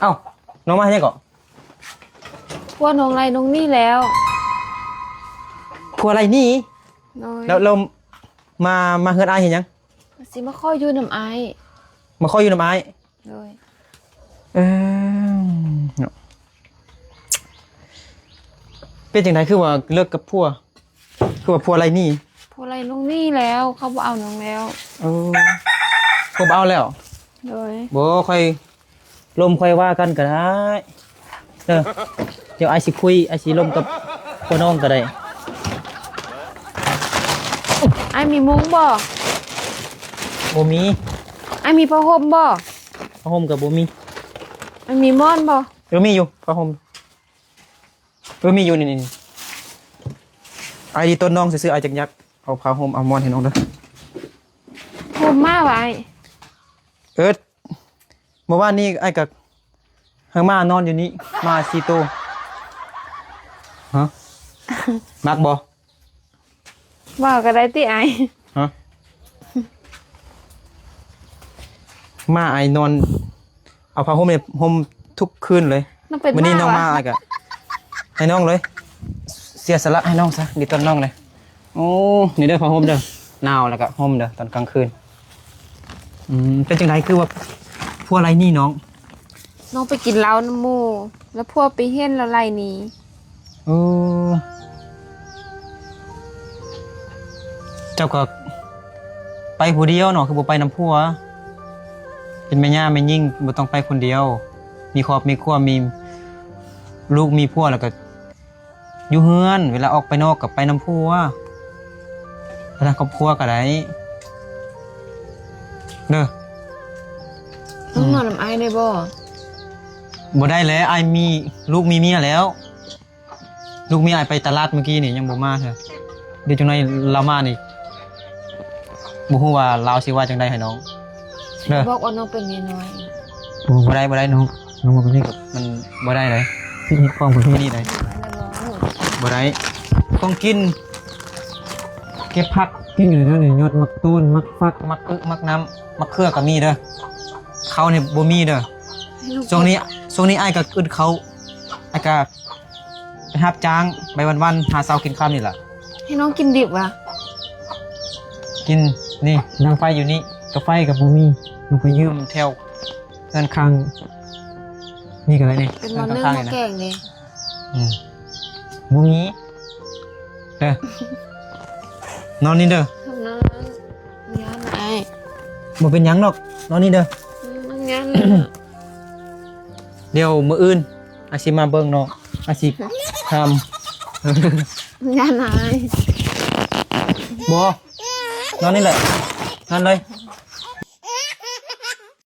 เอ้าน้องมาให้ก่อน พวกน้องไรน้องนี่แล้ว ผัวอะไรนี่ น้อย แล้วเรามาเฮือนอายเห็นยัง สิมาข้ออยู่น้ำไอ มาคอยอยู่น้ำไม้ เลย เนาะเป็นจังไดคือว่าเลิกกับผัวคือว่าผัวอะไรนี่ พวกไรน้องนี่แล้วเขาบอกเอาน้องแล้ว ผมเอาแล้ว เลย บ่ค่อยลมค่อยว่ากันก็ได้เดี๋ยวไอสิคุยไอสิลมกับพ่อน้องก็ได้ ไอมีมุ้งบ่ บ่มี ไอมีผ้าห่มบ่ ผ้าห่มกับบ่มี ไอมีม่อนบ่ มีอยู่ผ้าห่มมีอยู่นี่ไอดีต้นน้องซื้อไอจักยักเอาผ้าห่มเอาหมอนให้น้องเด้อ ห่มมากว่ะไอ เมื่อวานนี้ไอ้กับเฮงมานอนอยู่นี่มาซีโตฮะ มักบ่ ว่าก็ได้ติไอ ฮะมาไอ้นอนเอาผ้าห่มเนี่ยห่มทุกคืนเลย น้องเป็น วันนี้น้องมา ว่ะ ไอ้กับให้น้องเลย เสียสละให้น้องซะดีตอนน้องเลยโอ้นี่เด้อผ้าห่มเด้อหนาวแล้วก็ห่มเด้อตอนกลางคืนเป็นจังไดคือว่าพวกอะไรนี่น้อง น้องไปกินเหล้าน้ำหมูแล้วพวกไปเฮี้ยนแล้วไล่หนี้ เออเจ้าก็ไปผู้เดียวเนาะคือบ่ไปนำผัวเป็นแม่ย่าแม่ยิ่งบ่ต้องไปคนเดียว มีครอบมีครัวมีลูกมีผัวแล้วก็อยู่เฮือนเวลาออกไปนอกก็ไปนำผัวไปทางครอบครัวก็ได้เด้อ น้องนอนน้ำไอได้บ่ บ่ได้แล้วอ้ายมีลูกมีเมียแล้ว ลูกมีอ้ายไปตลาดเมื่อกี้นี่ยังบ่มาเถอะเดี๋ยวจังได๋เรามานี่บ่ฮู้ว่าลาวสิว่าจังได๋ให้น้องเด้อ บอกว่าน้องเป็นเมียน้อย บ่ได้น้องมาเป็นนี่กับมันบ่ได้เลยพี่นี่ของพี่นี่เลยบ่ได้ต้องกินเก็บผักกินอยู่แล้วนี่ยอดมักต้นมักฟักมักอึมักน้ำมักเครือก็มีเด้อเขานี่บ่มีเด้อช่วงนี้อ้ายก็อึดเขาอ้ายก็ไปรับจ้างไปวันๆหาเช้ากินค่ำนี่ล่ะ ให้น้องกินดิบว่ะ กินนี่นั่งไฟอยู่นี่กาไฟกับบ่มีลงไปยืมแถวด้านข้างนี่ก็ได้นี่ เป็นมัน ด้าน เนื้อ ข้าง มา ๆนี่นะ แกงเลย บ่มีเด้อ นอนนี่เด้อ ทำนั้นงานไหน บ่เป็นหยังดอกนอนนี่เด้อ งาน เดี๋ยวมื้ออื่นอาสิมาเบิ่งเนาะอาสิทำ งานไหน บ่นอนนี่แหละนอนเลย